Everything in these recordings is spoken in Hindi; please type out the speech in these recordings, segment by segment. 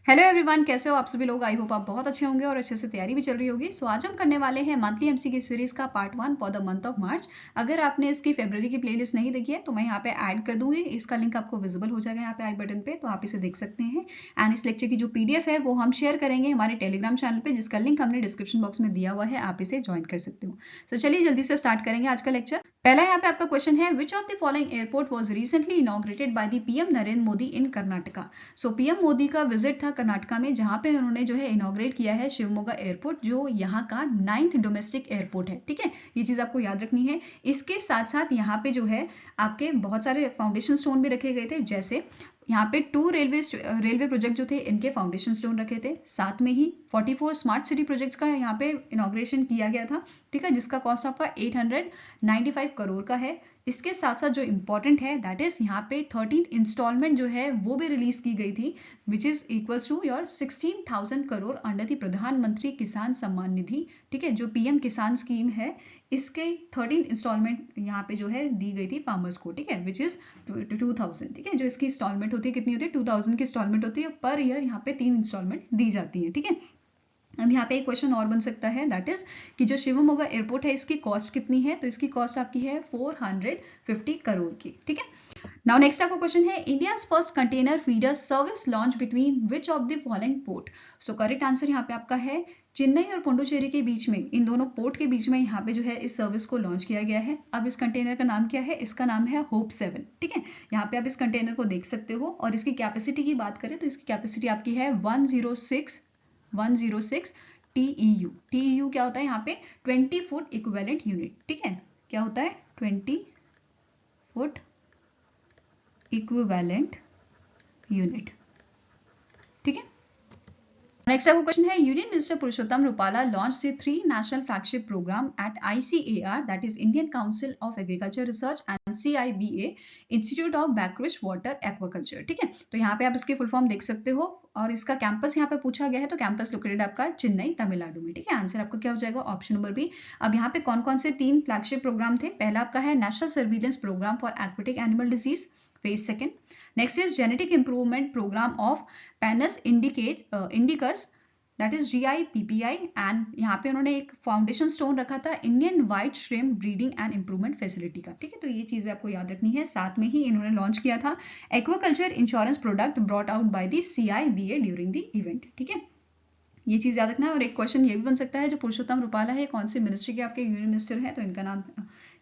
हेलो एवरीवन, कैसे हो आप सभी लोग। आई होप आप बहुत अच्छे होंगे और अच्छे से तैयारी भी चल रही होगी। सो आज हम करने वाले हैं मंथली एमसीक्यू सीरीज का part 1 for the month of March. अगर आपने इसकी फरवरी की प्लेलिस्ट नहीं देखी है तो मैं यहाँ पे ऐड कर दूंगी, इसका लिंक आपको विजिबल हो जाएगा यहाँ पे आई बटन पे, तो आप इसे देख सकते हैं। एंड इस लेक्चर की जो पीडीएफ है वो हम शेयर करेंगे हमारे टेलीग्राम चैनल पे, जिसका लिंक हमने डिस्क्रिप्शन बॉक्स में दिया हुआ है, आप इसे ज्वाइन कर सकते हो। तो चलिए जल्दी से स्टार्ट करेंगे आज का लेक्चर। पहला यहाँ पे आपका क्वेश्चन है, which of the following airport was recently inaugurated by the PM Narendra Modi in Karnataka. So PM Modi का विजिट था कर्नाटका में, जहां पे उन्होंने जो है इनॉग्रेट किया है शिवमोगा एयरपोर्ट, जो यहाँ का 9th डोमेस्टिक एयरपोर्ट है। ठीक है, ये चीज आपको याद रखनी है। इसके साथ साथ यहाँ पे जो है आपके बहुत सारे फाउंडेशन स्टोन भी रखे गए थे, जैसे यहाँ पे 2 रेलवे प्रोजेक्ट जो थे इनके फाउंडेशन स्टोन रखे थे। साथ में ही 44 स्मार्ट सिटी प्रोजेक्ट्स का यहाँ पे इनॉग्रेशन किया गया था। ठीक है, जिसका कॉस्ट आपका 895 करोड़ का है। इसके साथ साथ जो इंपॉर्टेंट है दैट इज यहाँ पे 13th इंस्टॉलमेंट जो है वो भी रिलीज की गई थी, which is equals to your 16,000 crore under the Pradhan Mantri Kisan Samman Nidhi. ठीक है, जो पीएम किसान स्कीम है, इसके 13th इंस्टॉलमेंट यहाँ पे जो है दी गई थी फार्मर्स को। ठीक है, विच इज 2000। ठीक है, जो इसकी इंस्टॉलमेंट होती है कितनी होती है, 2000 की इंस्टॉलमेंट होती है पर ईयर, यहाँ पे 3 इंस्टॉलमेंट दी जाती है। ठीक है, अब यहाँ पे एक क्वेश्चन और बन सकता है, दैट इज कि जो शिवमोगा एयरपोर्ट है इसकी कॉस्ट कितनी है, तो इसकी कॉस्ट आपकी है 450 करोड़ की। ठीक है, नाउ नेक्स्ट आपका क्वेश्चन है, India's first container feeder service launch between which of the following port. So correct answer यहाँ पे आपका है चेन्नई और पुडुचेरी के बीच में, इन दोनों पोर्ट के बीच में यहाँ पे जो है इस सर्विस को लॉन्च किया गया है। अब इस कंटेनर का नाम क्या है, इसका नाम है होप 7। ठीक है, यहाँ पे आप इस कंटेनर को देख सकते हो और इसकी कैपेसिटी की बात करें तो इसकी कैपेसिटी आपकी है 106 TEU। TEU क्या होता है यहाँ पे, 20 फुट इक्विवेलेंट यूनिट। ठीक है, क्या होता है, 20 फुट इक्विवेलेंट यूनिट। ठीक है, नेक्स्ट आपका क्वेश्चन है, union minister Purushottam Rupala launch the 3 national flagship programme at ICAR, that is Indian council of agriculture research and CIBA institute of brackish water aquaculture. ठीक है, तो यहाँ पे आप इसकी फुल फॉर्म देख सकते हो और इसका कैंपस यहाँ पे पूछा गया है, तो कैंपस लोकेटेड आपका चेन्नई तमिलनाडु में। ठीक है, आंसर आपका क्या हो जाएगा, ऑप्शन नंबर बी। अब यहाँ पे कौन कौन से 3 फ्लैगशिप प्रोग्राम थे, पहला आपका है national surveillance programme for aquatic animal disease phase 2. Next is genetic improvement program of Panus indicus, that is GIPPI, and यहाँ पे उन्होंने एक फाउंडेशन स्टोन रखा था Indian white shrimp breeding and improvement facility का। ठीक है, तो ये चीजें आपको याद रखनी है। साथ में ही इन्होंने लॉन्च किया था aquaculture insurance product brought out by the CIBA during the event. ठीक है, ये चीज याद रखना है। और एक क्वेश्चन ये भी बन सकता है, जो पुरुषोत्तम रूपाला है कौन सी मिनिस्ट्री के आपके यूनियन मिनिस्टर है, तो इनका नाम,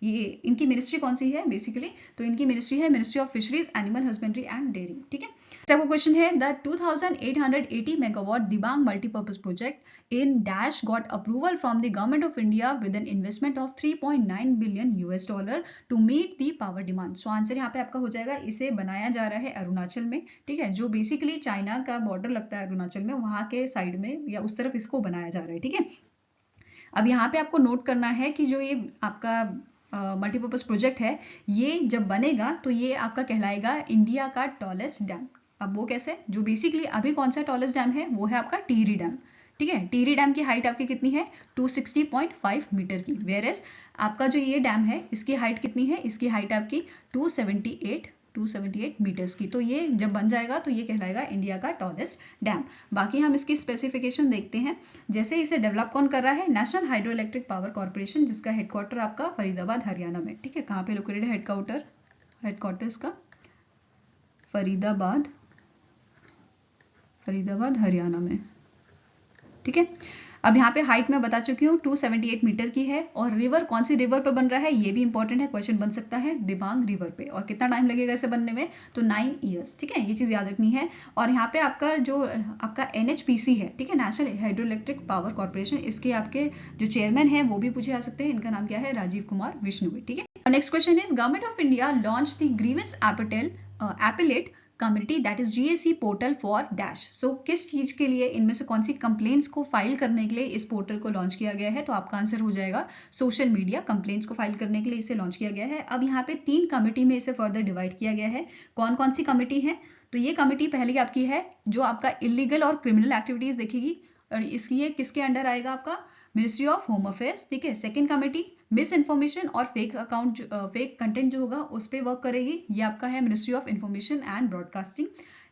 ये इनकी मिनिस्ट्री कौन सी है बेसिकली, तो इनकी मिनिस्ट्री है ministry of fisheries, animal husbandry and dairy. ठीक है, आपको क्वेश्चन है, the 2880 megawatt Dibang multipurpose project in dash got approval from the government of India with an investment of $3.9 billion to meet the power demand. So answer यहाँ पे आपका हो जाएगा, इसे बनाया जा रहा है अरुणाचल में। ठीक है, जो बेसिकली चाइना का बॉर्डर लगता है अरुणाचल में, वहां के साइड में या उस तरफ इसको बनाया जा रहा है। ठीक है, अब यहाँ पे आपको नोट करना है कि जो ये आपका मल्टीपर्पज प्रोजेक्ट है, ये जब बनेगा तो ये आपका कहलाएगा इंडिया का टॉलेस्ट डैम। अब वो कैसे, जो बेसिकली अभी कौन सा टॉलेस्ट डैम है, वो है आपका टिहरी डैम। ठीक है, टिहरी डैम की हाइट आपकी कितनी है, 260.5 मीटर की, वेयर एज आपका जो ये डैम है इसकी हाइट कितनी है, इसकी हाइट आपकी 278 मीटर्स की। तो ये जब बन जाएगा तो ये कहलाएगा इंडिया का टॉलेस्ट डैम। बाकी हम इसकी स्पेसिफिकेशन देखते हैं। जैसे इसे डेवलप कौन कर रहा है, national hydro electric power corporation, जिसका हेडक्वार्टर आपका फरीदाबाद हरियाणा में। ठीक है, कहाँ पे लोकेटेड है हेडक्वार्टर्स का, फरीदाबाद हरियाणा में। ठीक है, अब यहाँ पे हाइट में बता चुकी हूँ 278 मीटर की है। और रिवर कौन सी रिवर पे बन रहा है, ये भी इंपॉर्टेंट है, क्वेश्चन बन सकता है दिबांग रिवर पे। और कितना टाइम लगेगा इसे बनने में, तो 9 ईयर्स। ठीक है, ये चीज याद रखनी है। और यहाँ पे आपका जो आपका NHPC है, ठीक है, national hydro electric power corporation, इसके आपके जो चेयरमैन है वो भी पूछे जा सकते हैं। इनका नाम क्या है, राजीव कुमार विष्णु। ठीक है, next question is, government of India launch the grievance appellate community, that is GAC portal for dash. So किस चीज के लिए, इनमें से कौन सी कंप्लेंट्स को फाइल करने के लिए इस पोर्टल को लॉन्च किया गया है, तो आपका आंसर हो जाएगा सोशल मीडिया कंप्लेंट्स को फाइल करने के लिए इसे लॉन्च किया गया है। अब यहाँ पे 3 कमिटी में इसे फर्दर डिवाइड किया गया है। कौन कौन सी कमिटी है, तो ये कमिटी पहले आपकी है जो आपका इलीगल और क्रिमिनल एक्टिविटीज देखेगी, और इसकी किसके अंडर आएगा, आपका मिनिस्ट्री ऑफ होम अफेयर्स। ठीक है, सेकंड कमिटी मिस इन्फॉर्मेशन और फेक कंटेंट जो होगा उस पर वर्क करेगी, ये आपका है ministry of information and broadcasting.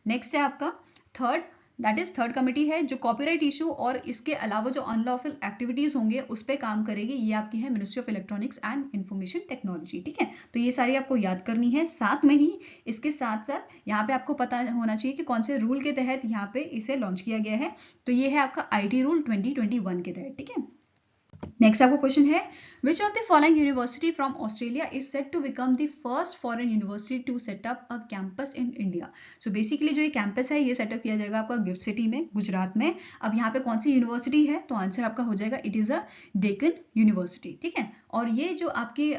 Next है आपका third that is third committee है जो कॉपीराइट इशू और इसके अलावा जो अनलॉफुल एक्टिविटीज होंगे उस पर काम करेगी। ये आपकी है ministry of electronics and information technology. ठीक है, तो ये सारी आपको याद करनी है। साथ में ही इसके साथ साथ यहाँ पे आपको पता होना चाहिए कि कौन से रूल के तहत यहाँ पे इसे लॉन्च किया गया है। तो ये है आपका IT रूल 2021 के तहत। ठीक है, नेक्स्ट आपको क्वेश्चन है which of the following university from Australia is set to become the first foreign university to set up a campus in India. So basically जो ये कैंपस है ये सेटअप किया जाएगा आपका गिफ्ट सिटी में, गुजरात में। अब यहाँ पे कौन सी यूनिवर्सिटी है, तो आंसर आपका हो जाएगा it is a Deccan university. ठीक है, और ये जो आपकी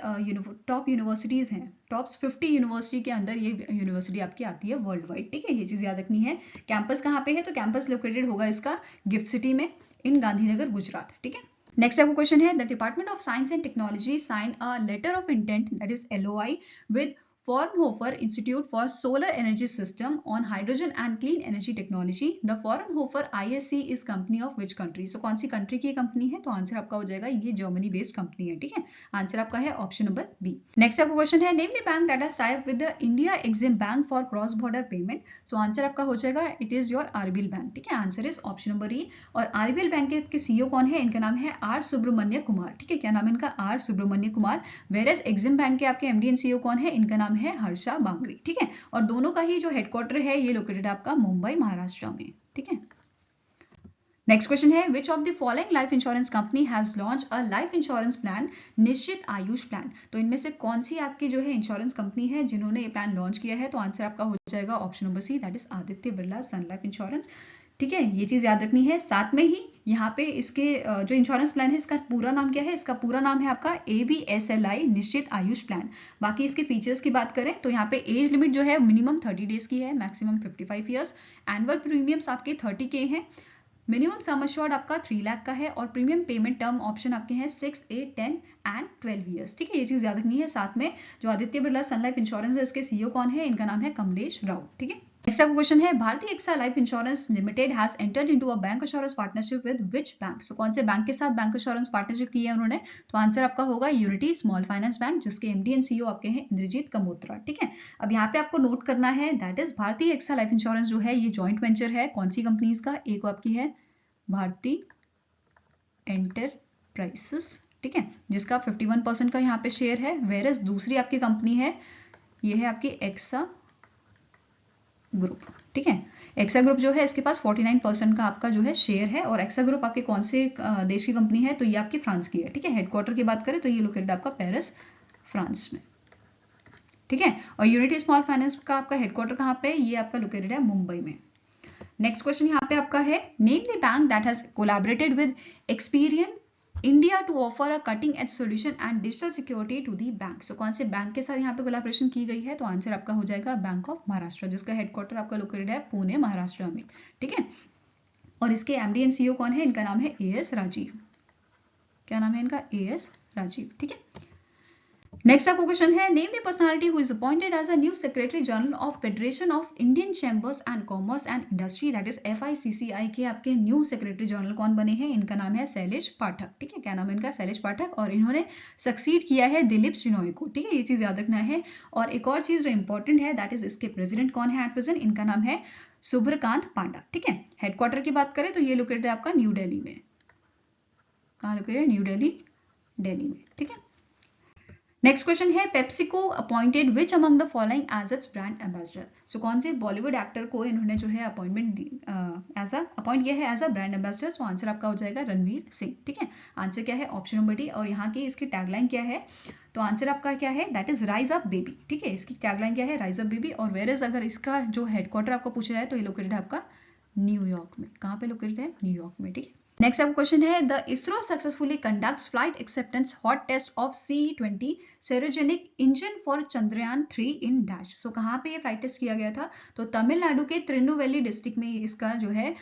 टॉप यूनिवर्सिटीज हैं, टॉप 50 यूनिवर्सिटी के अंदर ये यूनिवर्सिटी आपकी आती है वर्ल्ड वाइड। ठीक है, ये चीज याद रखनी है। कैंपस कहाँ पे है, तो कैंपस लोकेटेड होगा इसका गिफ्ट सिटी में इन गांधीनगर गुजरात। ठीक है, नेक्स्ट आपको क्वेश्चन है the department of science and technology sign a letter of intent that is LOI with Fraunhofer Institute for Solar Energy System on Hydrogen and Clean Energy Technology. The Fraunhofer ISC is company of which country? So कौन सी कंट्री की कंपनी है, तो आंसर आपका हो जाएगा ये जर्मनी बेस्ड कंपनी है। ठीक है, आंसर आपका है ऑप्शन नंबर बी। नेक्स्ट आपका क्वेश्चन है name the bank that has tied up with the India Exim bank for cross border payment. So answer आपका हो जाएगा it is your RBL bank. ठीक है, आंसर इज ऑप्शन नंबर ई। और RBL बैंक के CEO कौन है, इनका नाम है R सुब्रमण्य कुमार। ठीक है, क्या नाम है इनका, R Subramanya Kumar. Whereas Exim bank के आपके MD एंड CEO कौन है, इनका नाम है हर्षा बांगरी। ठीक है, और दोनों का ही जो हेडक्वार्टर है ये लोकेटेड आपका मुंबई महाराष्ट्र में। ठीक है, नेक्स्ट क्वेश्चन है which of the following life insurance company has launch a life insurance plan निश्चित आयुष प्लान। तो इनमें से कौन सी आपकी जो है इंश्योरेंस कंपनी है जिन्होंने ये प्लान लॉन्च किया है, तो आंसर आपका हो जाएगा option number C that is Aditya Birla Sun Life Insurance. ठीक है, ये चीज याद रखनी है। साथ में ही यहाँ पे इसके जो इंश्योरेंस प्लान है इसका पूरा नाम क्या है, इसका पूरा नाम है आपका ABSLI निश्चित आयुष प्लान। बाकी इसके फीचर्स की बात करें तो यहाँ पे एज लिमिट जो है मिनिमम 30 डेज की है, मैक्सिमम 55 ईयर्स। एनुअल प्रीमियम्स आपके 30K हैं। मिनिमम सम अश्योर्ड आपका 3 लाख का है और प्रीमियम पेमेंट टर्म ऑप्शन आपके हैं 6, 8, 10 एंड 12 ईयर्स। ठीक है, ये चीज याद रखनी है। साथ में जो Aditya Birla Sun Life insurance है इसके CEO कौन है, इनका नाम है कमलेश राव। ठीक है, नेक्स्ट आपका क्वेश्चन है Bhartiya AXA life insurance limited has entered into a bank insurance partnership with which bank. So कौन से बैंक के साथ बैंक इंश्योरेंस पार्टनरशिप की है उन्होंने, तो आंसर आपका होगा यूनिटी स्मॉल फाइनेंस बैंक, जिसके MD एंड CEO आपके हैं इंद्रजीत कमोत्रा। ठीक है, अब यहाँ पे आपको नोट करना है दैट इज भारतीय एक्सा लाइफ इंश्योरेंस जो है ये जॉइंट वेंचर है कौन सी कंपनीज का, एक आपकी है भारती एंटरप्राइजेस। ठीक है, जिसका 51% का यहाँ पे शेयर है। वेरस दूसरी आपकी कंपनी है ये है आपकी एक्सा ग्रुप। ठीक है, एक्सा ग्रुप जो है इसके पास 49% का आपका जो है शेयर है। और एक्सा ग्रुप आपके कौन से देश की कंपनी है, तो ये आपकी फ्रांस की है। ठीक है, हेडक्वार्टर की बात करें तो ये लोकेटेड आपका पेरिस फ्रांस में। ठीक है, और यूनिटी स्मॉल फाइनेंस का आपका हेडक्वार्टर कहाँ पे, ये आपका लोकेटेड है मुंबई में। नेक्स्ट क्वेश्चन यहाँ पे आपका है name the bank that has collaborated with Experian India to offer a cutting edge solution and digital security to the bank. So कौन से बैंक के साथ यहाँ पे कोलैबोरेशन की गई है, तो आंसर आपका हो जाएगा बैंक ऑफ महाराष्ट्र, जिसका हेडक्वार्टर आपका लोकेटेड है पुणे महाराष्ट्र में। ठीक है, और इसके MD एंड CEO कौन है, इनका नाम है AS राजीव। क्या नाम है इनका, AS राजीव। ठीक है, नेक्स्ट आपको क्वेश्चन है name the personality who is appointed as a new secretary general of Federation of Indian Chambers and Commerce and Industry that is FICCI के आपके न्यू सेक्रेटरी जनरल कौन बने हैं, इनका नाम है शैलेश पाठक। ठीक है, क्या नाम है इनका, शैलेश पाठक, और इन्होंने सक्सीड किया है दिलीप श्रीनोई को। ठीक है, ये चीज याद रखना है। और एक और चीज जो इंपॉर्टेंट है दैट इज इसके प्रेसिडेंट कौन है एट प्रेजेंट, इनका नाम है सुब्रकांत पांडा। ठीक है, हेडक्वार्टर की बात करें तो ये लोकेटेड है आपका न्यू दिल्ली में। कहाँ लोकेटेड है, न्यू दिल्ली, दिल्ली में। ठीक है, नेक्स्ट क्वेश्चन है PepsiCo appointed which among the following as its brand ambassador. So कौन से बॉलीवुड एक्टर को इन्होंने जो है अपॉइंटमेंट एज अपॉइंट किया है as a brand ambassador. So answer आपका हो जाएगा रणवीर सिंह। ठीक है, आंसर क्या है, ऑप्शन नंबर डी। और यहाँ की इसकी टैगलाइन क्या है, तो आंसर आपका क्या है, that is rise up baby. ठीक है, इसकी टैगलाइन क्या है, राइज अप बेबी। और वेयर इज अगर इसका जो हेडक्वार्टर आपको पूछा जाए तो ये लोकेटेड है आपका न्यूयॉर्क में। कहाँ पे लोकेटेड है, न्यूयॉर्क में। ठीक है, नेक्स्ट आपका क्वेश्चन है the ISRO successfully conducts flight acceptance hot test of C-20 cryogenic engine for Chandrayaan 3 in dash. So कहाँ पे ये फ्लाइट टेस्ट किया गया था, तो तमिलनाडु के तिरुनेलवेली डिस्ट्रिक्ट में इसका जो है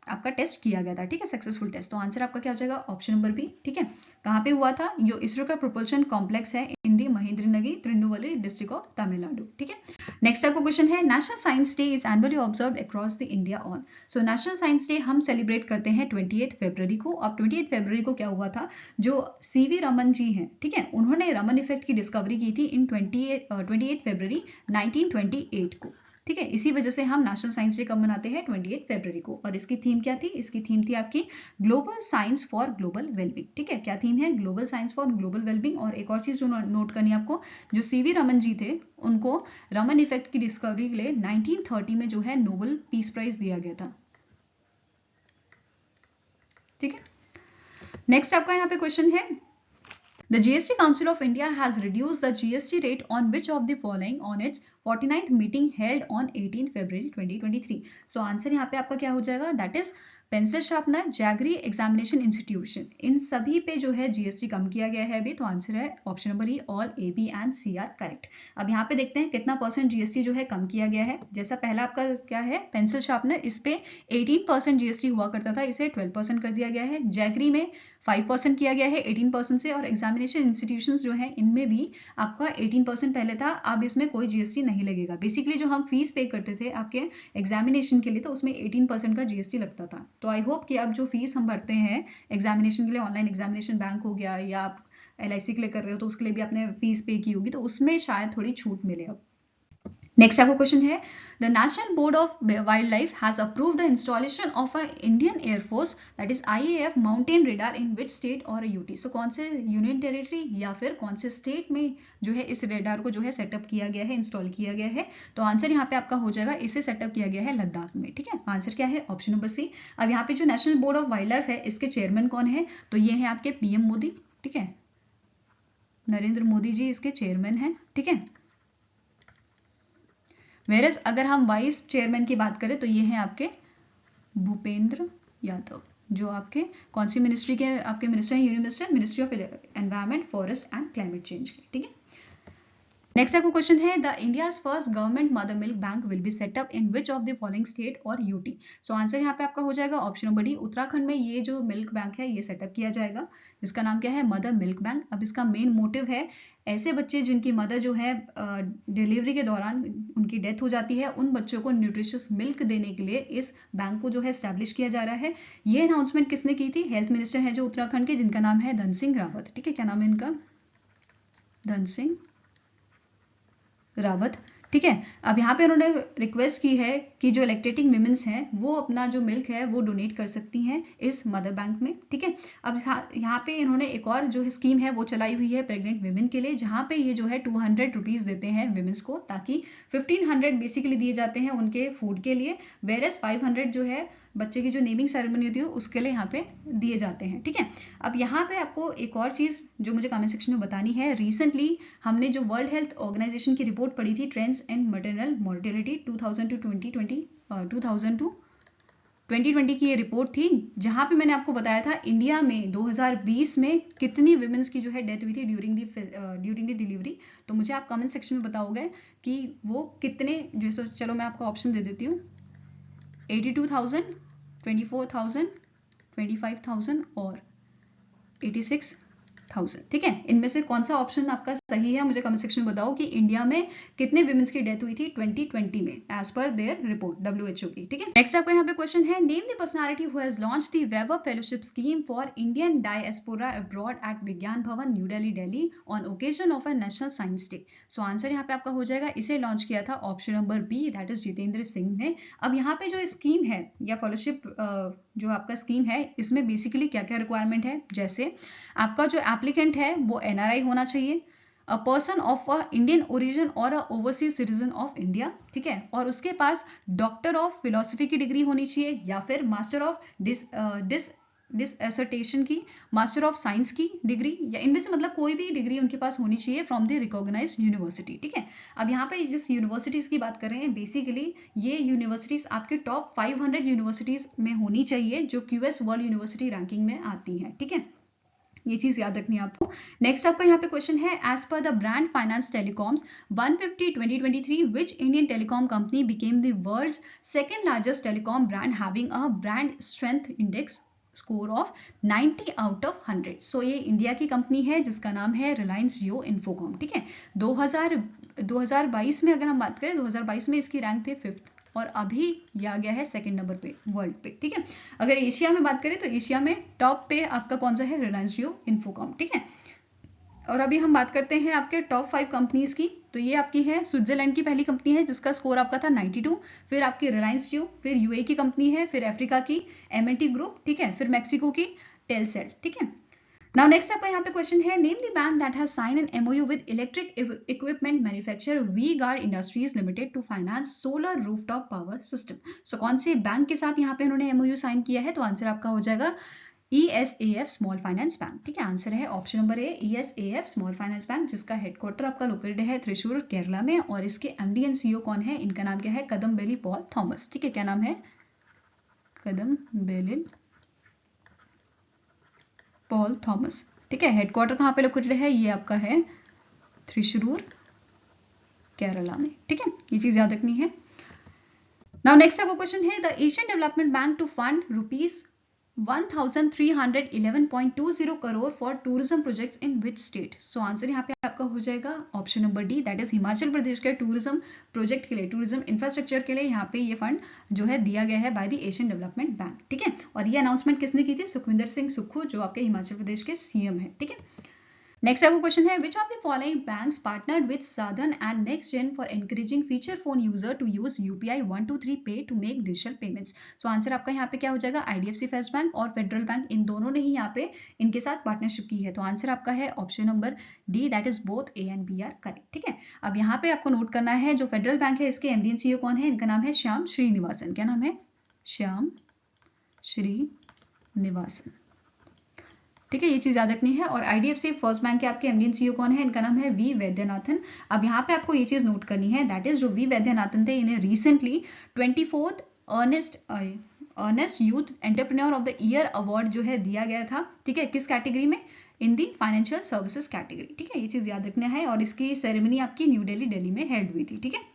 आपका टेस्ट किया गया था। ठीक है, सक्सेसफुल टेस्ट। तो आंसर आपका क्या हो जाएगा, ऑप्शन नंबर बी। ठीक है, कहाँ पे हुआ था, जो इसरो का प्रोपल्शन कॉम्प्लेक्स है इन दी महेंद्रनगिरी तिरुनेलवेली डिस्ट्रिक्ट ऑफ तमिलनाडु। ठीक है, नेक्स्ट आपका क्वेश्चन है national Science day is annually observed across the India on. So national Science day हम सेलिब्रेट करते हैं 28 फरवरी को। अब 28 फरवरी को क्या हुआ था, जो CV रमन जी हैं, ठीक है, उन्होंने रमन इफेक्ट की डिस्कवरी की थी इन 28 फरवरी 1928 को। ठीक है, इसी वजह से हम नेशनल साइंस डे कब मनाते हैं, 28 फरवरी को। और इसकी थीम क्या थी, इसकी थीम थी आपकी global science for global wellbeing. ठीक है, क्या थीम है, global science for global wellbeing. और एक और चीज जो नोट करनी है आपको, जो सीवी रमन जी थे, उनको रमन इफेक्ट की डिस्कवरी के लिए 1930 में जो है नोबेल पीस प्राइज दिया गया था। ठीक है, नेक्स्ट आपका यहाँ पे क्वेश्चन है, The GST Council of India has reduced the GST rate on which of the following on its 49th meeting held on 18 February 2023. So answer यहाँ पे आपका क्या हो जाएगा, that is pencil sharpener, jaggery examination institution, इन सभी पे जो है जीएसटी कम किया गया है अभी। तो आंसर है option number E, all A B and C are correct. अब यहाँ पे देखते हैं कितना परसेंट जीएसटी जो है कम किया गया है। जैसा पहला आपका क्या है, पेंसिल शार्पनर, इस पे 18% जीएसटी हुआ करता था, इसे 12% कर दिया गया है। जैगरी में 5% किया गया है 18% से। और एग्जामिनेशन इंस्टीट्यूशंस जो है इनमें भी आपका 18% पहले था, अब इसमें कोई जीएसटी नहीं लगेगा। बेसिकली जो हम फीस पे करते थे आपके एग्जामिनेशन के लिए, तो उसमें 18% का जीएसटी लगता था। तो आई होप कि अब जो फीस हम भरते हैं एग्जामिनेशन के लिए, ऑनलाइन एग्जामिनेशन बैंक हो गया, या आप एलआईसी के लिए कर रहे हो तो उसके लिए भी आपने फीस पे की होगी, तो उसमें शायद थोड़ी छूट मिले अब। नेक्स्ट आपका क्वेश्चन है, the national board of wild life has approved the installation of a Indian air force that is IAF mountain radar in which state और यूटी। सो कौन से यूनियन टेरिटरी या फिर कौन से स्टेट में जो है इस रेडार को जो है सेटअप किया गया है, इंस्टॉल किया गया है। तो आंसर यहाँ पे आपका हो जाएगा, इसे सेटअप किया गया है लद्दाख में। ठीक है, आंसर क्या है, ऑप्शन नंबर सी। अब यहाँ पे जो national board of wild life है, इसके चेयरमैन कौन है, तो ये है आपके पीएम मोदी। ठीक है, नरेंद्र मोदी जी इसके चेयरमैन हैं। ठीक है, वेरस अगर हम वाइस चेयरमैन की बात करें तो ये हैं आपके भूपेंद्र यादव, जो आपके कौन सी मिनिस्ट्री के आपके मिनिस्टर हैं, union minister, ministry of environment, forest and climate change के। ठीक है, नेक्स्ट आपको क्वेश्चन है, the India's first government mother milk bank will be set up in which of the following state और यूटी। सो आंसर यहाँ पे आपका हो जाएगा ऑप्शन नंबर डी, उत्तराखंड में ये जो मिल्क बैंक है ये सेटअप किया जाएगा। इसका नाम क्या है, मदर मिल्क बैंक। अब इसका मेन मोटिव है, ऐसे बच्चे जिनकी मदर जो है डिलीवरी के दौरान उनकी डेथ हो जाती है, उन बच्चों को न्यूट्रिशियस मिल्क देने के लिए इस बैंक को जो है स्टैब्लिश किया जा रहा है। ये अनाउंसमेंट किसने की थी, हेल्थ मिनिस्टर है जो उत्तराखंड के, जिनका नाम है धन सिंह रावत। ठीक है, क्या नाम है इनका, धन सिंह रावत। ठीक है, अब यहाँ पे उन्होंने रिक्वेस्ट की है कि जो इलेक्टेटिंग विमेंस हैं वो अपना जो मिल्क है वो डोनेट कर सकती हैं इस मदर बैंक में। ठीक है, अब यहाँ पे इन्होंने एक और जो स्कीम है वो चलाई हुई है प्रेग्नेंट विमेन के लिए, जहाँ पे ये जो है 200 रुपीज़ देते हैं विमेंस को, ताकि 1500 बेसिकली दिए जाते हैं उनके फूड के लिए, वेरस 500 जो है बच्चे की जो नेमिंग सेरेमनी होती है उसके लिए यहाँ पे दिए जाते हैं। ठीक है, अब यहाँ पे आपको एक और चीज़ जो मुझे कमेंट सेक्शन में बतानी है, रिसेंटली हमने जो वर्ल्ड हेल्थ ऑर्गेनाइजेशन की रिपोर्ट पढ़ी थी, trends and maternal mortality 2000 to 2020 की ये रिपोर्ट थी, जहाँ पे मैंने आपको बताया था इंडिया में 2020 में कितनी विमेंस की जो है डेथ हुई थी ड्यूरिंग द डिलीवरी। तो मुझे आप कमेंट सेक्शन में बताओगे कि वो कितने, जैसे चलो मैं आपको ऑप्शन दे देती हूँ, 82,000, 24,000, 25,000 और 86,000। ठीक है, इनमें से कौन सा ऑप्शन आपका सही है, मुझे कमेंट सेक्शन में बताओ कि इंडिया में कितने विमेंस की डेथ हुई थी 2020 में as per there report WHO की। ठीक है, नेक्स्ट आपका यहाँ पे क्वेश्चन है, name the personality who has launched the वेबर fellowship scheme for Indian diaspora abroad at Vigyan Bhawan New Delhi on occasion of a National Science Day. So answer यहाँ पे आपका हो जाएगा, इसे लॉन्च किया था option number B, that is Jitendra Singh ने। अब यहाँ पे जो स्कीम है या फेलोशिप जो आपका स्कीम है, इसमें बेसिकली क्या क्या रिक्वायरमेंट है, जैसे आपका जो एप्लीकेंट है वो NRI होना चाहिए, a person of a Indian origin और अ ओवरसीज सिटीजन ऑफ इंडिया। ठीक है, और उसके पास डॉक्टर ऑफ फिलोसफी की डिग्री होनी चाहिए, या फिर मास्टर ऑफ डिसर्टेशन की, मास्टर ऑफ साइंस की डिग्री, या इनमें से मतलब कोई भी डिग्री उनके पास होनी चाहिए फ्रॉम द रिकॉग्नाइज्ड यूनिवर्सिटी। ठीक है, अब यहाँ पे जिस यूनिवर्सिटीज़ की बात कर रहे हैं, बेसिकली ये यूनिवर्सिटीज़ आपके टॉप 500 यूनिवर्सिटीज़ में होनी चाहिए जो QS वर्ल्ड यूनिवर्सिटी रैंकिंग में आती हैं। ठीक है, ये चीज याद रखनी है आपको। नेक्स्ट आपका यहाँ पे क्वेश्चन है, as per the Brand Finance telecoms 150 2023 which Indian telecom company became the world's second largest telecom brand having a brand strength index score of 90 out of 100। सो ये इंडिया की कंपनी है जिसका नाम है रिलायंस जियो इन्फोकॉम। ठीक है, 2022 में अगर हम बात करें, 2022 में इसकी रैंक थे 5th और अभी ये आ गया है 2nd नंबर पे वर्ल्ड पे। ठीक है, अगर एशिया में बात करें तो एशिया में टॉप पे आपका कौन सा है, रिलायंस जियो इन्फोकॉम। ठीक है, और अभी हम बात करते हैं आपके टॉप 5 कंपनीज की। तो ये आपकी है स्विट्जरलैंड की पहली कंपनी है जिसका स्कोर आपका था 92, फिर आपकी रिलायंस जियो, फिर यूए की कंपनी है, फिर अफ्रीका की एमएनटी ग्रुप, ठीक है, फिर मैक्सिको की टेलसेल, ठीक है। नाउ नेक्स्ट आपका यहाँ पे क्वेश्चन है, name the bank that has sign an MoU with electric equipment manufacturer V Guard industries limited to finance solar rooftop power system. So कौन से बैंक के साथ यहाँ पे उन्होंने एमओयू साइन किया है? तो आंसर आपका हो जाएगा ESAF स्मॉल फाइनेंस बैंक, ठीक है। आंसर है option number A, ESAF small finance bank, जिसका हेडक्वार्टर आपका लोकेटेड है त्रिशूर केरला में, और इसके एमडी एंड सीईओ कौन है? इनका नाम क्या है? कदम्बेली पॉल थॉमस, ठीक है। क्या नाम है? कदम्बेली पॉल थॉमस, ठीक है। हेडक्वार्टर कहाँ पे लोकेटेड है? ये आपका है त्रिशूर केरला में, ठीक है। ये चीज याद रखनी है। नाउ नेक्स्ट आपका क्वेश्चन है, the Asian development bank to fund ₹1311.20 crore for tourism projects in which state. So answer यहाँ पे आपका हो जाएगा option number D, that is Himachal Pradesh के टूरिज्म प्रोजेक्ट के लिए, टूरिज्म इंफ्रास्ट्रक्चर के लिए यहाँ पे ये फंड जो है दिया गया है by the Asian development bank, ठीक है। और ये अनाउंसमेंट किसने की थी? सुखविंदर सिंह सुक्खू, जो आपके हिमाचल प्रदेश के सीएम है, ठीक है। नेक्स्ट आपको क्वेश्चन है, which of the following banks partnered with Sadhan and next gen for encouraging feature phone user to use UPI 123 pay to make digital payments. So answer आपका यहाँ पे क्या हो जाएगा? IDFC फर्स्ट बैंक और फेडरल बैंक, इन दोनों ने ही यहाँ पे इनके साथ पार्टनरशिप की है। तो आंसर आपका है option number D, that is both A and B are correct, ठीक है। अब यहाँ पे आपको नोट करना है, जो फेडरल बैंक है इसके एमडी एंड सीईओ कौन है? इनका नाम है श्याम श्रीनिवासन। क्या नाम है? श्याम श्रीनिवासन, ठीक है। ये चीज याद रखनी है। और IDFC फर्स्ट बैंक के आपके एमडी एंड सीईओ कौन है? इनका नाम है वी वैद्यनाथन। अब यहाँ पे आपको ये चीज नोट करनी है, दैट इज जो वी वैद्यनाथन थे, इन्हें recently 24th Ernst youth entrepreneur of the year award जो है दिया गया था, ठीक है। किस कैटेगरी में? इन दी फाइनेंशियल सर्विसेज कैटेगरी, ठीक है। ये चीज याद रखना है। और इसकी सेरेमनी आपकी न्यू दिल्ली में हेल्ड हुई थी, ठीक है।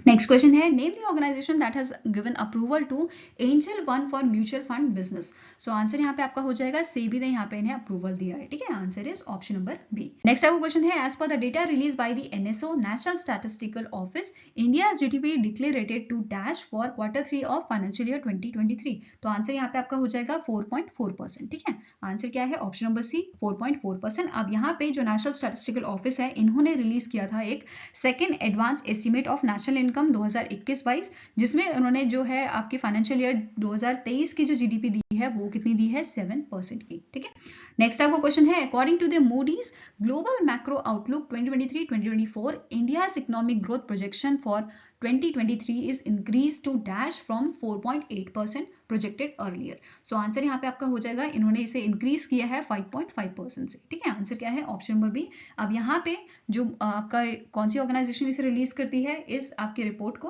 नेक्स्ट क्वेश्चन है, name the organization that has given approval to Angel One for mutual fund business. So answer यहाँ पे आपका हो जाएगा सेबी ने यहाँ पे इन्हें अप्रूवल दिया है, ठीक है। Answer is option number B. Next आपका क्वेश्चन है, as per the data release by the NSO national statistical office, India's GDP decelerated to dash for Q3 of financial year 2023। तो आंसर यहाँ पे आपका हो जाएगा 4.4%, ठीक है। आंसर क्या है? Option number C, 4.4%। अब यहाँ पे जो नेशनल स्टैटिस्टिकल ऑफिस है, इन्होंने रिलीज किया था एक second advance estimate of national income 2021-22, जिसमें उन्होंने जो है आपकी फाइनेंशियल ईयर 2023 की जो GDP दी है वो कितनी दी है? 7% की, ठीक है। नेक्स्ट आपको क्वेश्चन है, according to the Moody's global macro outlook 2023-2024, India's economic growth projection for 2023 is increased to dash from 4.8% projected earlier. So answer यहाँ पे आपका हो जाएगा, इन्होंने इसे इंक्रीज किया है 5.5% से, ठीक है। आंसर क्या है? Option number B. अब यहाँ पे जो आपका कौन सी ऑर्गेनाइजेशन इसे रिलीज करती है इस आपकी रिपोर्ट को?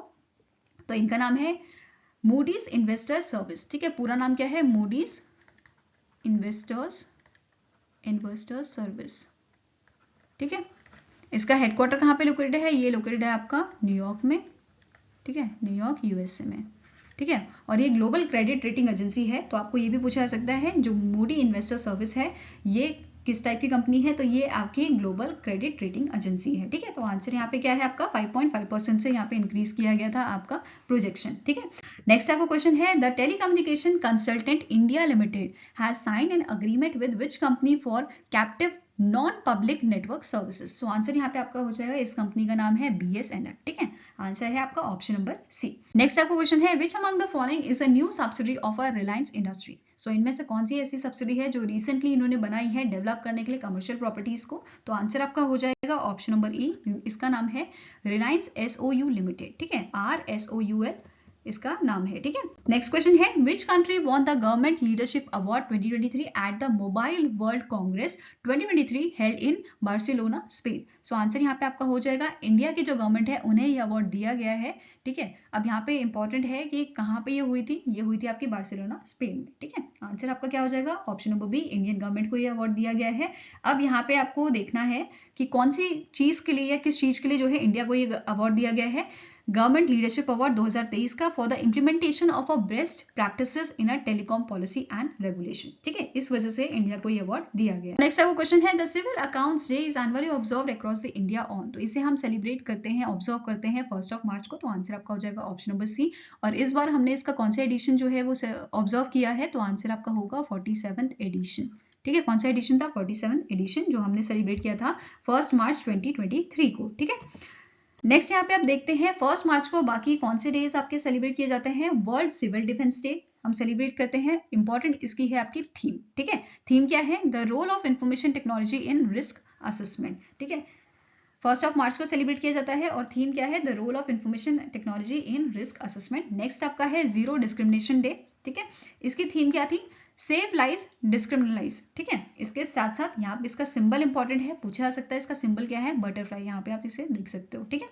तो इनका नाम है मूडीज इन्वेस्टर सर्विस, ठीक है। पूरा नाम क्या है? मूडीज इन्वेस्टर्स सर्विस, ठीक है। इसका हेडक्वार्टर कहाँ पे लोकेटेड है? ये लोकेटेड है आपका न्यूयॉर्क में, ठीक है, न्यूयॉर्क USA में, ठीक है। और ये ग्लोबल क्रेडिट रेटिंग एजेंसी है। तो आपको ये भी पूछा जा सकता है, जो मूडी इन्वेस्टर सर्विस है ये किस टाइप की कंपनी है? तो ये आपकी ग्लोबल क्रेडिट रेटिंग एजेंसी है, ठीक है। तो आंसर यहाँ पे क्या है आपका? 5.5% से यहाँ पे इंक्रीज किया गया था आपका प्रोजेक्शन, ठीक है। नेक्स्ट आपको क्वेश्चन है, the Telecommunication Consultant India Limited has sign an agreement with which company for captive non public network services. So answer यहाँ पे आपका हो जाएगा, इस कंपनी का नाम है BSNL, ठीक है। आंसर है आपका ऑप्शन नंबर सी। नेक्स्ट आपको क्वेश्चन है, which among the following is a new subsidy of a Reliance industry. So इनमें से कौन सी ऐसी सब्सिडी है जो रिसेंटली इन्होंने बनाई है डेवलप करने के लिए कमर्शियल प्रॉपर्टीज को? तो आंसर आपका हो जाएगा ऑप्शन नंबर ई, इसका नाम है रिलायंस SOU लिमिटेड, ठीक है। RSOUL इसका नाम है, ठीक है। नेक्स्ट क्वेश्चन है, which country won the government leadership award 2023 at the mobile world Congress 2023 held in Barcelona, Spain. So answer यहाँ पे आपका हो जाएगा, इंडिया की जो गवर्नमेंट है उन्हें ये अवार्ड दिया गया है, ठीक है। अब यहाँ पे इंपॉर्टेंट है कि कहाँ पे ये हुई थी? ये हुई थी आपकी बार्सिलोना, स्पेन में, ठीक है। आंसर आपका क्या हो जाएगा? Option number B, Indian government को ये अवार्ड दिया गया है। अब यहाँ पे आपको देखना है कि कौन सी चीज के लिए या किस चीज के लिए जो है इंडिया को ये अवार्ड दिया गया है। गवर्नमेंट लीडरशिप अवार्ड 2023 का for the implementation of a best practices in a telecom policy and regulation, ठीक है। इस वजह से इंडिया को ये अवार्ड दिया गया। नेक्स्ट आपको क्वेश्चन है, the Civil Accounts Day is annually observed across the India on. तो इसे हम सेलिब्रेट करते हैं, ऑब्जर्व करते हैं 1 मार्च को। तो आंसर आपका हो जाएगा ऑप्शन नंबर सी। और इस बार हमने इसका कौन सा एडिशन जो है वो ऑब्जर्व किया है? तो आंसर आपका होगा 47th एडिशन, ठीक है, कौन सा एडिशन था? 47th एडिशन, जो हमने सेलिब्रेट किया था 1 मार्च 2023 को। ठीक है, नेक्स्ट यहाँ पे आप देखते हैं 1 मार्च को बाकी कौन से डेज आपके सेलिब्रेट किए जाते हैं? वर्ल्ड सिविल डिफेंस डे हम सेलिब्रेट करते हैं। इंपॉर्टेंट इसकी है आपकी थीम। ठीक है, थीम क्या है? The role of information technology in risk assessment. ठीक है, 1 मार्च को सेलिब्रेट किया जाता है और थीम क्या है? The role of information technology in risk assessment. Next आपका है जीरो डिस्क्रिमिनेशन डे। ठीक है, इसकी थीम क्या थी? Save lives decriminalise. ठीक है, इसके साथ साथ यहाँ पे इसका सिंबल इंपॉर्टेंट है, पूछा जा सकता है इसका सिंबल क्या है? बटरफ्लाई, यहाँ पे आप इसे देख सकते हो। ठीक है,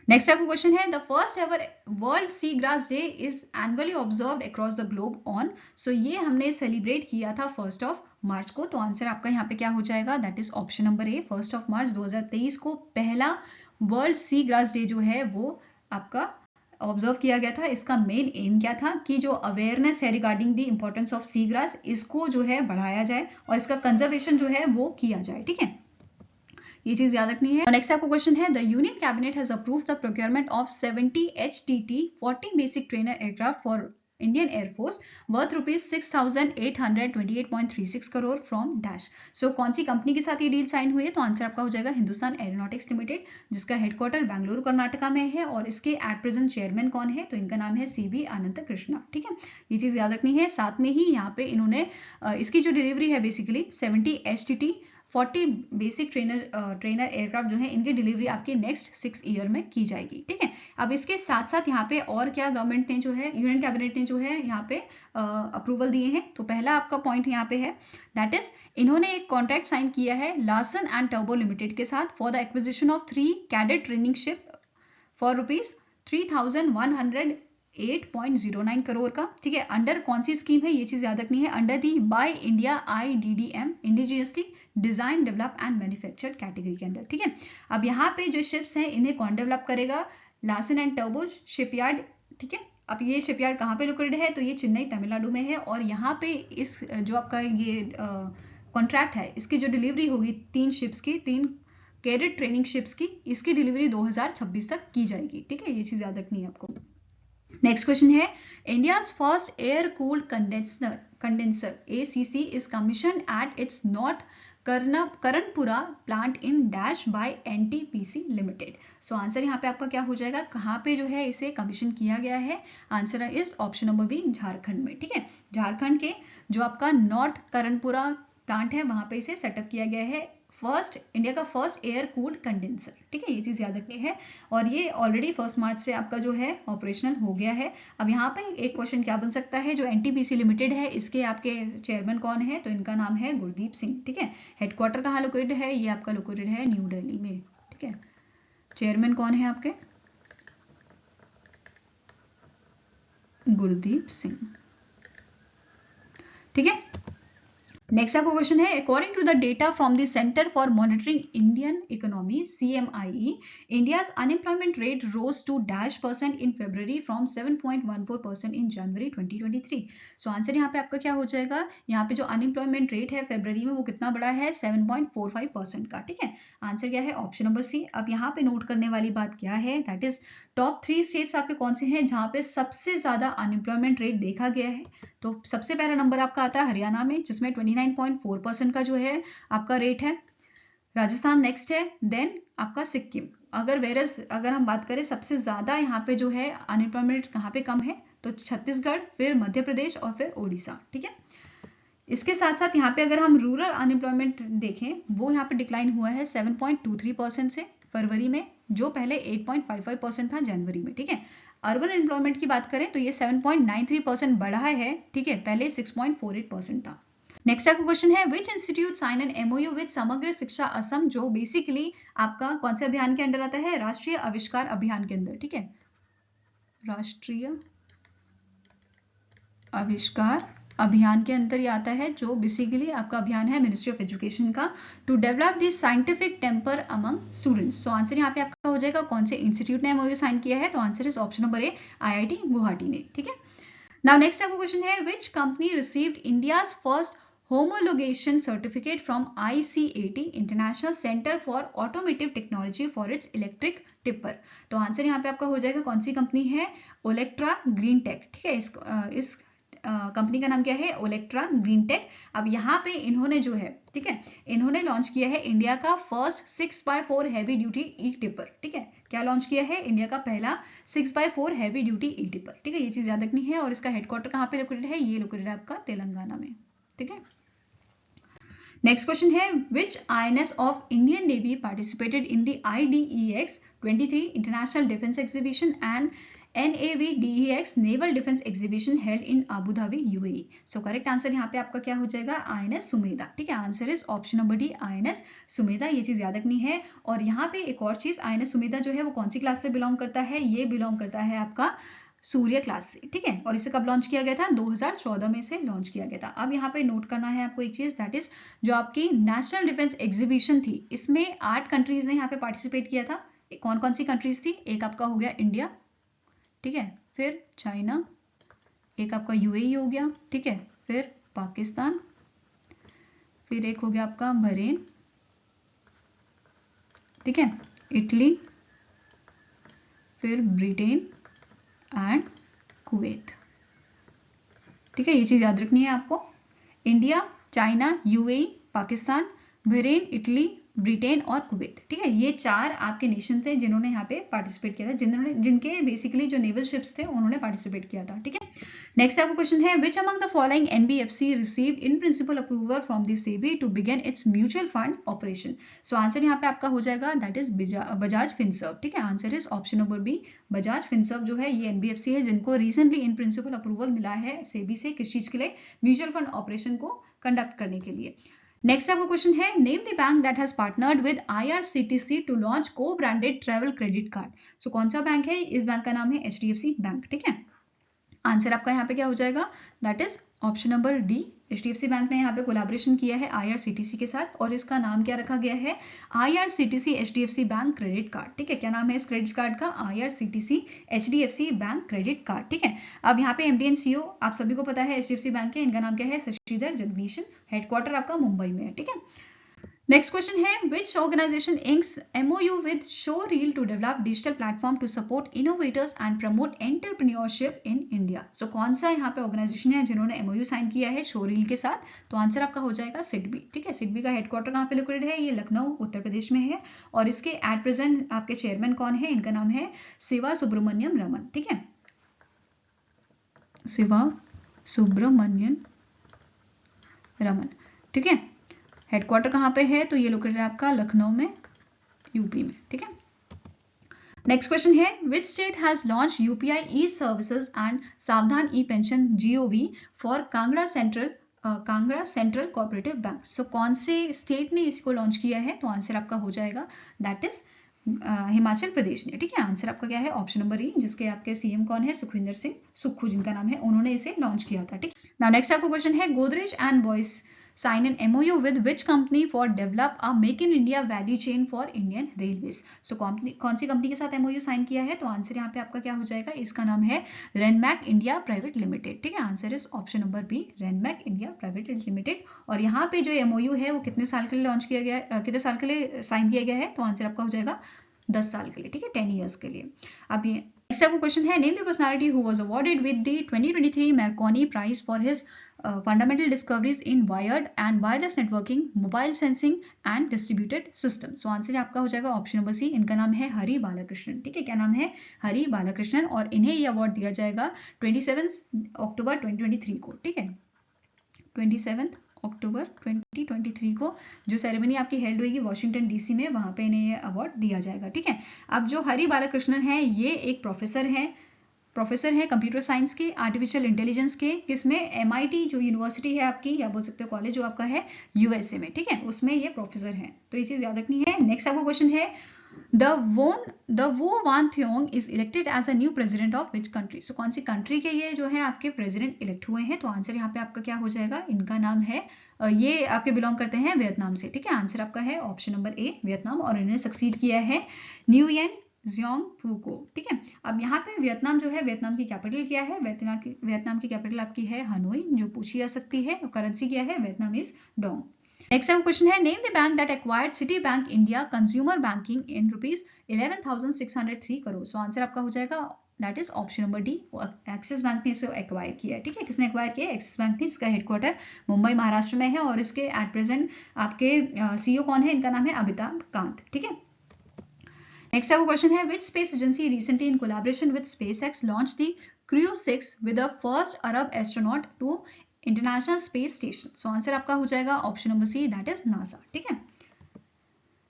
नेक्स्ट आपका क्वेश्चन है the first ever world seagrass day is annually observed across the globe on. So ये हमने सेलिब्रेट किया था 1 मार्च को। तो आंसर आपका यहाँ पे क्या हो जाएगा? That is option number A, 1 मार्च 2023 को पहला वर्ल्ड सी ग्रास डे जो है वो आपका ऑब्जर्व किया गया था। इसका मेन एम क्या था कि जो अवेयरनेस है regarding the importance of sea grass, इसको जो है बढ़ाया जाए और इसका कंजर्वेशन जो है वो किया जाए। ठीक है, ये चीज याद रखनी है। नेक्स्ट आपको क्वेश्चन है the union cabinet has approved the procurement of 70 HTT 40 basic trainer aircraft for Indian air force worth ₹6,828.36 crore from dash. So कौन सी कंपनी के साथ ये डील साइन हुई है? तो आंसर आपका हो जाएगा हिंदुस्तान एरोनॉटिक्स लिमिटेड, जिसका हेडक्वार्टर बेंगलुरु कर्नाटका में है और इसके एट प्रेजेंट चेयरमैन कौन है? तो इनका नाम है CB अनंत कृष्णा। ठीक है, ये चीज याद रखनी है। साथ में ही यहाँ पे इन्होंने इसकी जो डिलीवरी है basically 70 HTT 40 basic trainer aircraft जो है इनकी डिलीवरी आपके नेक्स्ट 6 ईयर में की जाएगी। ठीक है, अब इसके साथ साथ यहाँ पे और क्या गवर्नमेंट ने जो है, यूनियन कैबिनेट ने जो है यहाँ पे अप्रूवल दिए हैं। तो पहला आपका पॉइंट यहाँ पे है दैट इज इन्होंने एक कॉन्ट्रैक्ट साइन किया है लार्सन एंड टर्बो लिमिटेड के साथ for the acquisition of 3 cadet training ship for ₹3,108.09 crore का। ठीक है, अंडर कौन सी स्कीम है? ये चीज याद रखनी है, under the by India IDDM indigenously design develop and manufactured category के अंदर। ठीक है, अब यहाँ पे जो शिप्स हैं इन्हें कौन डेवलप करेगा? Larsen and turbo shipyard. ठीक है, अब ये शिपयार्ड कहाँ पे लोकेटेड है? तो ये चेन्नई तमिलनाडु में है और यहाँ पे इस जो आपका ये कॉन्ट्रैक्ट है इसकी जो डिलीवरी होगी 3 शिप्स की, 3 कैडेट ट्रेनिंग शिप्स की, इसकी डिलीवरी 2026 तक की जाएगी। ठीक है, ये चीज याद रखनी है आपको। नेक्स्ट क्वेश्चन है India's first air cooled condenser ACC is commission at its north Karanpura plant in dash by NTPC limited. So answer यहाँ पे आपका क्या हो जाएगा? कहाँ पे जो है इसे कमीशन किया गया है? Answer is option number B, Jharkhand में। ठीक है, झारखंड के जो आपका नॉर्थ करणपुरा प्लांट है वहां पे इसे सेटअप किया गया है। इंडिया का फर्स्ट एयर कूल्ड कंडेंसर। ठीक है, ये चीज याद रखनी है और ये ऑलरेडी 1 मार्च से आपका जो है ऑपरेशनल हो गया है। अब यहाँ पे एक क्वेश्चन क्या बन सकता है? जो NTPC लिमिटेड है इसके आपके चेयरमैन कौन है? तो इनका नाम है गुरदीप सिंह। ठीक है, हेडक्वार्टर कहाँ लोकेटेड है? ये आपका लोकेटेड है न्यू दिल्ली में। ठीक है, चेयरमैन कौन है आपके? गुरदीप सिंह। ठीक है, नेक्स्ट आपका क्वेश्चन है according to the data from the Centre for Monitoring Indian Economy CMIE India's unemployment rate rose to -% in February from 7.14% in January 2023। So answer यहाँ पे आपका क्या हो जाएगा? यहाँ पे जो अनएम्प्लॉयमेंट रेट है फरवरी में वो कितना बढ़ा है? 7.45% का। ठीक है, आंसर क्या है? Option number C. अब यहाँ पे नोट करने वाली बात क्या है? दैट इज टॉप 3 स्टेट्स आपके कौन से हैं जहाँ पे सबसे ज्यादा अनएम्प्लॉयमेंट रेट देखा गया है? तो सबसे पहला नंबर आपका आता है हरियाणा में जिसमें 29.4% का जो है आपका रेट है। राजस्थान नेक्स्ट है, देन आपका सिक्किम। अगर हम बात करें सबसे ज्यादा यहाँ पे जो है अनएम्प्लॉयमेंट कहाँ पे कम है तो छत्तीसगढ़, फिर मध्य प्रदेश और फिर ओडिशा। ठीक है, इसके साथ साथ यहाँ पे अगर हम रूरल अनएम्प्लॉयमेंट देखें वो यहाँ पे डिक्लाइन हुआ है 7.23% से फरवरी में, जो पहले 8.55% था जनवरी में। ठीक है, अर्बन एम्प्लॉयमेंट की बात करें तो ये 7.93% बढ़ा है। ठीक है, पहले 6.48% था। नेक्स्ट आपका क्वेश्चन है which institute sign an MOU with Samagra Shiksha Assam, जो बेसिकली आपका कौन से अभियान के अंडर आता है? राष्ट्रीय आविष्कार अभियान के अंदर। ठीक है, राष्ट्रीय आविष्कार अभियान के अंदर ये आता है, जो बेसिकली आपका अभियान है मिनिस्ट्री ऑफ एजुकेशन का to develop this scientific temper among students. So answer यहाँ पे आपका हो जाएगा कौन से इंस्टीट्यूट ने MOU साइन किया है? तो answer is option number A, IIT Guwahati ने। ठीक है, नाउ नेक्स्ट आपका क्वेश्चन है which company received India's first homologation certificate from ICAT International Center for Automotive Technology for its electric tipper। तो आंसर यहाँ पे आपका हो जाएगा कौन सी कंपनी है? Olectra Green Tech. ठीक है, इस कंपनी का नाम क्या है, ओलेक्ट्रा ग्रीनटेक। अब यहाँ पे इन्होंने जो है, ठीक है, इन्होंने लॉन्च किया है इंडिया का फर्स्ट 6x4 हैवी ड्यूटी ई टिपर। ठीक है, क्या लॉन्च किया है, इंडिया का पहला 6x4 हैवी ड्यूटी ई टिपर। ठीक है, ये चीज याद रखनी है। और इसका हेडक्वार्टर कहाँ पे लोकेटेड है, ये लोकेटेड है आपका तेलंगाना में। ठीक है, नेक्स्ट क्वेश्चन है, विच INS of Indian navy participated in the IDEX 23 international defence exhibition and NAVDEX naval defence exhibition held in Abu Dhabi UAE। So correct answer यहाँ पे आपका क्या हो जाएगा, INS सुमेधा। ठीक है, answer is option number D, INS Sumedha. ये चीज याद रखनी है। और यहाँ पे एक और चीज, INS सुमेधा जो है वो कौन सी क्लास से बिलोंग करता है, ये बिलोंग करता है आपका सूर्य क्लास से। ठीक है, और इसे कब लॉन्च किया गया था, 2014 में इसे लॉन्च किया गया था। अब यहाँ पे नोट करना है आपको एक चीज, दैट इज जो आपकी नेशनल डिफेंस एग्जीबिशन थी, इसमें 8 कंट्रीज ने यहाँ पे पार्टिसिपेट किया था। कौन कौन सी कंट्रीज थी, एक आपका हो गया इंडिया, ठीक है, फिर चाइना, एक आपका UAE हो गया, ठीक है, फिर पाकिस्तान, फिर एक हो गया आपका बहरीन, ठीक है, इटली, फिर ब्रिटेन एंड कुवैत। ठीक है, ये चीज याद रखनी है आपको, India, China, UAE, Pakistan, Bahrain, Italy, Britain और कुवैत। ठीक है, ये 4 आपके नेशन थे जिन्होंने यहाँ पे पार्टिसिपेट किया था, जिनके बेसिकली जो नेवल शिप्स थे उन्होंने पार्टिसिपेट किया था। ठीक है, नेक्स्ट आपका क्वेश्चन है, which among the following NBFC received in principle approval from the SEBI to begin its mutual fund operation. So answer यहाँ पे आपका हो जाएगा, दैट इज बजाज फिनसर्व। ठीक है, answer is option number B, Bajaj Finserv जो है ये NBFC है जिनको रिसेंटली इन प्रिंसिपल अप्रूवल मिला है सेबी से, किस चीज के लिए, म्यूचुअल फंड ऑपरेशन को कंडक्ट करने के लिए। नेक्स्ट आपका क्वेश्चन है, name the bank that has partnered with IRCTC to launch co branded travel credit card. So कौन सा बैंक है, इस बैंक का नाम है HDFC बैंक। ठीक है, आंसर आपका यहाँ पे क्या हो जाएगा, that is option number D, HDFC bank ने यहाँ पे कोलैबोरेशन किया है IRCTC के साथ, और इसका नाम क्या रखा गया है, IRCTC HDFC bank credit card. ठीक है, क्या नाम है इस क्रेडिट कार्ड का, IRCTC HDFC bank credit card. ठीक है, अब यहाँ पे MD and CEO आप सभी को पता है HDFC बैंक के, इनका नाम क्या है, शशिधर जगदीशन, हेडक्वार्टर आपका मुंबई में है। ठीक है, नेक्स्ट क्वेश्चन है, which organisation inks MOU with शोरील to develop digital platform to support innovators and promote entrepreneurship in India. सो कौन सा यहाँ पे ऑर्गेनाइजेशन है जिन्होंने MOU साइन किया है शोरील के साथ, तो आंसर आपका हो जाएगा सिडबी। ठीक है, सिडबी का हेडक्वार्टर कहाँ पे लोकेटेड है, ये लखनऊ उत्तर प्रदेश में है, और इसके एट प्रेजेंट आपके चेयरमैन कौन है, इनका नाम है शिवा सुब्रमण्यम रमन। ठीक है, शिवा सुब्रमण्यम रमन। ठीक है, हेडक्वार्टर कहाँ पे है, तो ये लोकेटेड है आपका लखनऊ में, यूपी में। ठीक है, नेक्स्ट क्वेश्चन है, which state has launch UPI e services and Saavdhan e pension GOV for Kangra central cooperative bank. So कौन से स्टेट ने इसको लॉन्च किया है, तो आंसर आपका हो जाएगा, दैट इज हिमाचल प्रदेश ने। ठीक है, आंसर आपका क्या है, ऑप्शन नंबर ई, जिसके आपके CM कौन है, सुखविंदर सिंह सुक्खू जिनका नाम है, उन्होंने इसे लॉन्च किया था। ठीक, नाउ नेक्स्ट आपको क्वेश्चन है, Godrej and boys sign an MOU with which company for develop a make in India value chain for Indian Railways। So कौन सी कंपनी के साथ MOU साइन किया है, तो आंसर यहाँ पे आपका क्या हो जाएगा, इसका नाम है रेनमैक इंडिया प्राइवेट लिमिटेड। ठीक है, answer is option number B, Renmac India private limited. और यहाँ पे जो MOU है वो कितने साल के लिए लॉन्च किया गया, कितने साल के लिए साइन किया गया है, तो आंसर आपका हो जाएगा 10 साल के लिए। ठीक है, 10 ईयर्स के लिए। अब ये नेक्स्ट आपको क्वेश्चन है, name the personality who was awarded with the 2023 Marconi prize for his fundamental discoveries in wired and wireless networking, mobile sensing and distributed system. So answer आपका हो जाएगा ऑप्शन नंबर सी, इनका नाम है हरि बालाकृष्णन। ठीक है, क्या नाम है, हरि बालाकृष्णन, और इन्हें ये अवार्ड दिया जाएगा 27 अक्टूबर 2023 को। ठीक है, 27 अक्टूबर 2023 को जो सेरेमनी आपकी हेल्ड होगी वॉशिंगटन DC में, वहां पे इन्हें ये अवार्ड दिया जाएगा। ठीक है, अब जो हरि बालाकृष्णन है ये एक प्रोफेसर है कंप्यूटर साइंस के, आर्टिफिशियल इंटेलिजेंस के, किसमें, MIT जो यूनिवर्सिटी है आपकी, या बोल सकते हो कॉलेज जो आपका है USA में। ठीक है, उसमें ये प्रोफेसर है, तो ये चीज याद रखनी है। नेक्स्ट आपका क्वेश्चन है, The Wu Wanthyong is elected as a new president of which country? So कौन सी कंट्री के ये जो है आपके प्रेसिडेंट इलेक्ट हुए हैं, तो आंसर यहाँ पे आपका क्या हो जाएगा, इनका नाम है, ये आपके बिलोंग करते हैं वियतनाम से। ठीक है, आंसर आपका है ऑप्शन नंबर ए, वियतनाम, और इन्हें सक्सीड किया है न्यूयेन ज़ियोंगफू को। ठीक है, अब यहाँ पे वियतनाम जो है, वियतनाम की कैपिटल क्या है, वियतनाम की कैपिटल आपकी है हनोई, जो पूछी जा सकती है, और करेंसी क्या है, वियतनामीज डोंग। नेक्स्ट क्वेश्चन है, name the bank that acquired city bank India consumer banking in ₹11,603 crore. So answer आपका हो जाएगा that is option number D, axis bank ने इसको एक्वायर किया है। ठीक है, किसने एक्वायर किया है? एक्सिस बैंक ने। इसका हेडक्वार्टर मुंबई महाराष्ट्र में है और इसके एट प्रेजेंट आपके सीईओ कौन है? इनका नाम है अमिताभ कांत। ठीक है, नेक्स्ट आपको क्वेश्चन है, which space agency recently in collaboration with SpaceX launch the crew 6 with the first Arab astronaut to International Space Station? So answer आपका हो जाएगा option number C, that is NASA. ठीक है,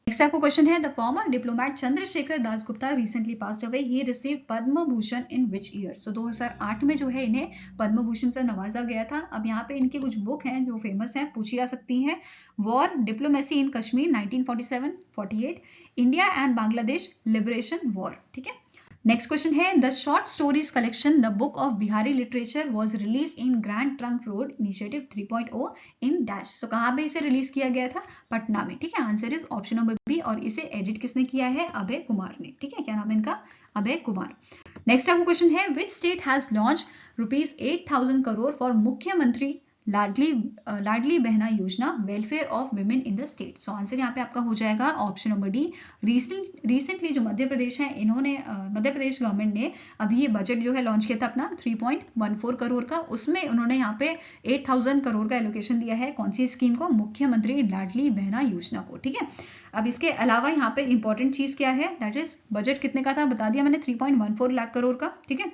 नेक्स्ट आपको क्वेश्चन है, the former diplomat Chandrashekhar Dasgupta recently passed away, he received Padma Bhushan in which year? So 2008 में जो है इन्हें पद्म भूषण से नवाजा गया था। अब यहाँ पे इनकी कुछ बुक हैं जो फेमस हैं, पूछी जा सकती हैं। War diplomacy in Kashmir 1947-48, India and Bangladesh liberation war. ठीक है, नेक्स्ट क्वेश्चन है, the short stories collection the book of Bihari literature was release in Grand Trunk Road initiative 3.0 in dash? So कहाँ पे इसे रिलीज किया गया था? पटना में। ठीक है, answer is option number B, और इसे एडिट किसने किया है? अभय कुमार ने। ठीक है, क्या नाम है इनका? अभय कुमार। नेक्स्ट आपको क्वेश्चन है, which state has launch ₹8,000 crore for मुख्यमंत्री लाडली बहना योजना welfare of women in the state? So answer यहाँ पे आपका हो जाएगा ऑप्शन नंबर डी। रिसेंटली जो मध्य प्रदेश है, इन्होंने मध्य प्रदेश गवर्नमेंट ने अभी ये बजट जो है लॉन्च किया था अपना 3.14 करोड़ का, उसमें उन्होंने यहाँ पे 8,000 करोड़ का एलोकेशन दिया है। कौन सी स्कीम को? मुख्यमंत्री लाडली बहना योजना को। ठीक है, अब इसके अलावा यहाँ पे इंपॉर्टेंट चीज क्या है? दैट इज बजट कितने का था? बता दिया मैंने, 3.14 लाख करोड़ का। ठीक है,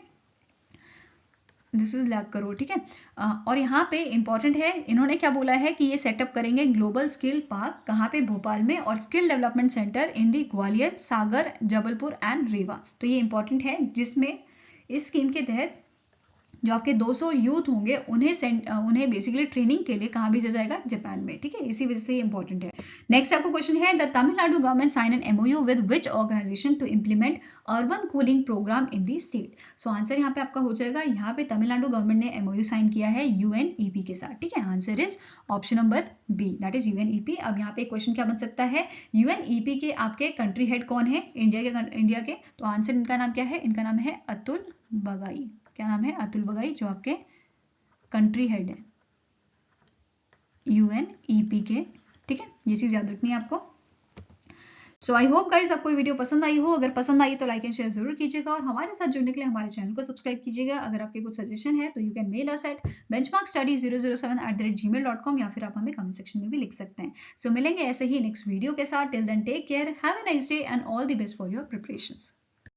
दिस इज लाख करोड़। ठीक है, और यहाँ पे इंपॉर्टेंट है, इन्होंने क्या बोला है कि ये सेटअप करेंगे ग्लोबल स्किल पार्क, कहाँ पे? भोपाल में, और skill development centre in the Gwalior, Sagar, Jabalpur and Rewa. तो ये इंपॉर्टेंट है, जिसमें इस स्कीम के तहत जो आपके 200 यूथ होंगे उन्हें बेसिकली ट्रेनिंग के लिए कहाँ भेजा जाएगा? जापान में। ठीक है, इसी वजह से ये इंपॉर्टेंट है। नेक्स्ट आपको क्वेश्चन है, the Tamil Nadu government sign an MOU with which organisation to implement urban cooling programme in the state? So answer यहाँ पे आपका हो जाएगा, यहाँ पे तमिलनाडु गवर्नमेंट ने MOU साइन किया है UNEP के साथ। ठीक है, answer is option number B, that is UNEP। अब यहाँ पे क्वेश्चन क्या बन सकता है? UNEP के आपके कंट्री हेड कौन है? इंडिया के। तो आंसर इनका नाम क्या है? इनका नाम है अतुल बगाई। क्या नाम है? अतुल बगाई, जो आपके कंट्री हेड है UNEP के। ठीक है, ये चीज याद रखनी है आपको। सो आई होप गाइज आपको ये वीडियो पसंद आई हो। अगर पसंद आई तो लाइक एंड शेयर जरूर कीजिएगा, और हमारे साथ जुड़ने के लिए हमारे चैनल को सब्सक्राइब कीजिएगा। अगर आपके कुछ सजेशन है तो you can mail us at benchmarkstudy007@gmail.com, या फिर आप हमें कमेंट सेक्शन में भी लिख सकते हैं। सो मिलेंगे ऐसे ही नेक्स्ट वीडियो के साथ। Till then take care, have a nice day and all the best for your preparations.